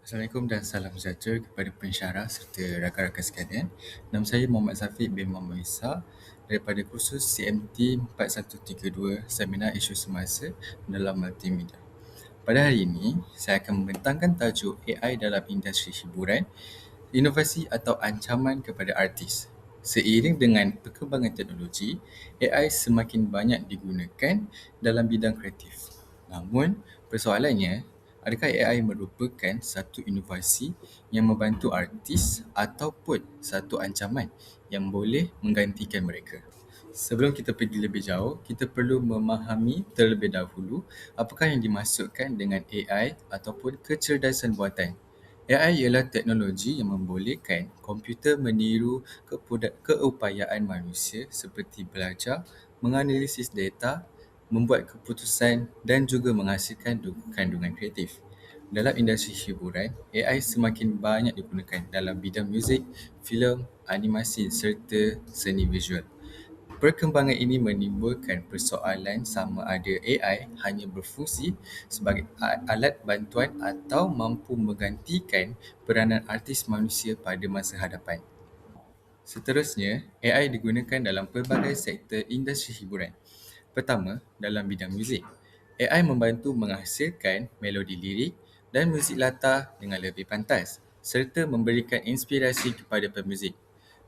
Assalamualaikum dan salam sejahtera kepada pensyarah serta rakan-rakan sekalian. Nama saya Muhammad Zafiq bin Muhammad Isa daripada kursus CMT 4132 Seminar Isu Semasa dalam Multimedia. Pada hari ini, saya akan membentangkan tajuk AI dalam industri hiburan, inovasi atau ancaman kepada artis. Seiring dengan perkembangan teknologi, AI semakin banyak digunakan dalam bidang kreatif. Namun, persoalannya, adakah AI merupakan satu inovasi yang membantu artis ataupun satu ancaman yang boleh menggantikan mereka? Sebelum kita pergi lebih jauh, kita perlu memahami terlebih dahulu apakah yang dimaksudkan dengan AI ataupun kecerdasan buatan. AI ialah teknologi yang membolehkan komputer meniru keupayaan manusia seperti belajar, menganalisis data, membuat keputusan dan juga menghasilkan kandungan kreatif. Dalam industri hiburan, AI semakin banyak digunakan dalam bidang muzik, filem, animasi serta seni visual. Perkembangan ini menimbulkan persoalan sama ada AI hanya berfungsi sebagai alat bantuan atau mampu menggantikan peranan artis manusia pada masa hadapan. Seterusnya, AI digunakan dalam pelbagai sektor industri hiburan. Pertama, dalam bidang muzik. AI membantu menghasilkan melodi lirik dan muzik latar dengan lebih pantas serta memberikan inspirasi kepada pemuzik.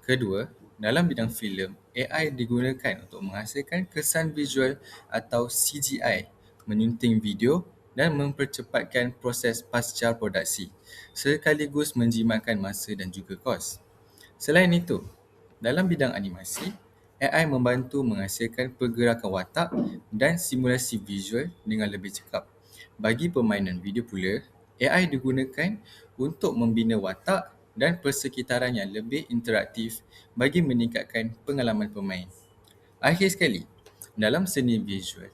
Kedua, dalam bidang filem, AI digunakan untuk menghasilkan kesan visual atau CGI, menyunting video dan mempercepatkan proses pasca produksi, sekaligus menjimatkan masa dan juga kos. Selain itu, dalam bidang animasi, AI membantu menghasilkan pergerakan watak dan simulasi visual dengan lebih cekap. Bagi permainan video pula, AI digunakan untuk membina watak dan persekitaran yang lebih interaktif bagi meningkatkan pengalaman pemain. Akhir sekali, dalam seni visual,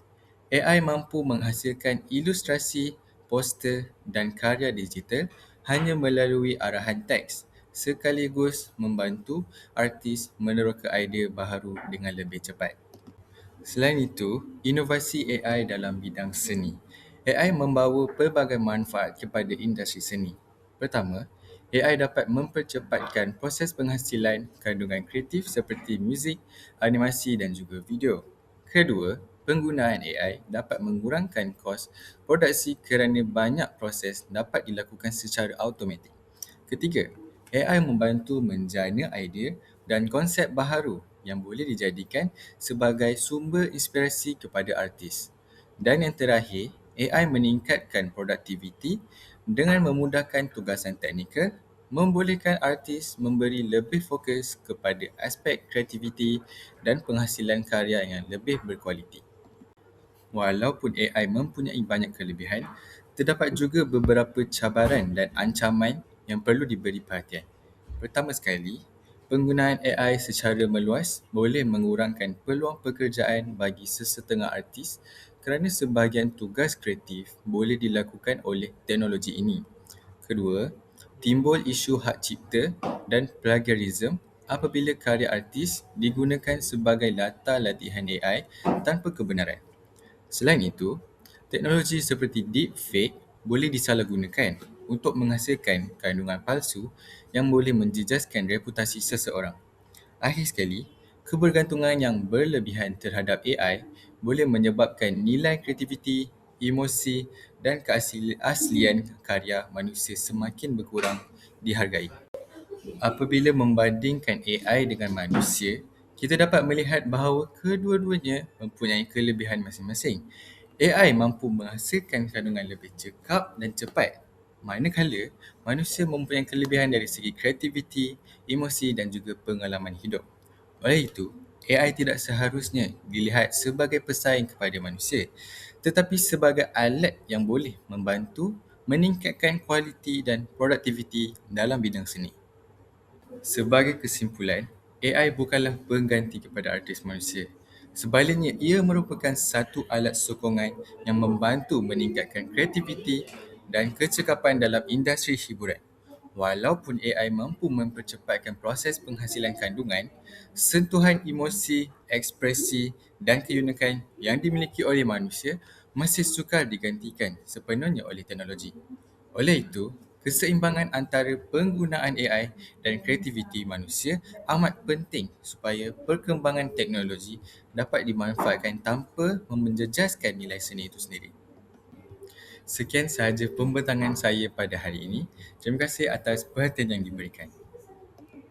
AI mampu menghasilkan ilustrasi, poster dan karya digital hanya melalui arahan teks, sekaligus membantu artis meneroka idea baharu dengan lebih cepat. Selain itu, inovasi AI dalam bidang seni. AI membawa pelbagai manfaat kepada industri seni. Pertama, AI dapat mempercepatkan proses penghasilan kandungan kreatif seperti muzik, animasi dan juga video. Kedua, penggunaan AI dapat mengurangkan kos produksi kerana banyak proses dapat dilakukan secara automatik. Ketiga, AI membantu menjana idea dan konsep baharu yang boleh dijadikan sebagai sumber inspirasi kepada artis. Dan yang terakhir, AI meningkatkan produktiviti dengan memudahkan tugasan teknikal, membolehkan artis memberi lebih fokus kepada aspek kreativiti dan penghasilan karya yang lebih berkualiti. Walaupun AI mempunyai banyak kelebihan, terdapat juga beberapa cabaran dan ancaman yang perlu diberi perhatian. Pertama sekali, penggunaan AI secara meluas boleh mengurangkan peluang pekerjaan bagi sesetengah artis kerana sebahagian tugas kreatif boleh dilakukan oleh teknologi ini. Kedua, timbul isu hak cipta dan plagiarism apabila karya artis digunakan sebagai latar latihan AI tanpa kebenaran. Selain itu, teknologi seperti deepfake boleh disalahgunakan untuk menghasilkan kandungan palsu yang boleh menjejaskan reputasi seseorang. Akhir sekali, kebergantungan yang berlebihan terhadap AI boleh menyebabkan nilai kreativiti, emosi dan keaslian karya manusia semakin berkurang dihargai. Apabila membandingkan AI dengan manusia, kita dapat melihat bahawa kedua-duanya mempunyai kelebihan masing-masing. AI mampu menghasilkan kandungan lebih cekap dan cepat, manakala manusia mempunyai kelebihan dari segi kreativiti, emosi dan juga pengalaman hidup. Oleh itu, AI tidak seharusnya dilihat sebagai pesaing kepada manusia, tetapi sebagai alat yang boleh membantu meningkatkan kualiti dan produktiviti dalam bidang seni. Sebagai kesimpulan, AI bukanlah pengganti kepada artis manusia. Sebaliknya, ia merupakan satu alat sokongan yang membantu meningkatkan kreativiti dan kecekapan dalam industri hiburan. Walaupun AI mampu mempercepatkan proses penghasilan kandungan, sentuhan emosi, ekspresi dan keunikan yang dimiliki oleh manusia masih sukar digantikan sepenuhnya oleh teknologi. Oleh itu, Keseimbangan antara penggunaan AI dan kreativiti manusia amat penting supaya perkembangan teknologi dapat dimanfaatkan tanpa menjejaskan nilai seni itu sendiri. Sekian sahaja pembentangan saya pada hari ini. Terima kasih atas perhatian yang diberikan.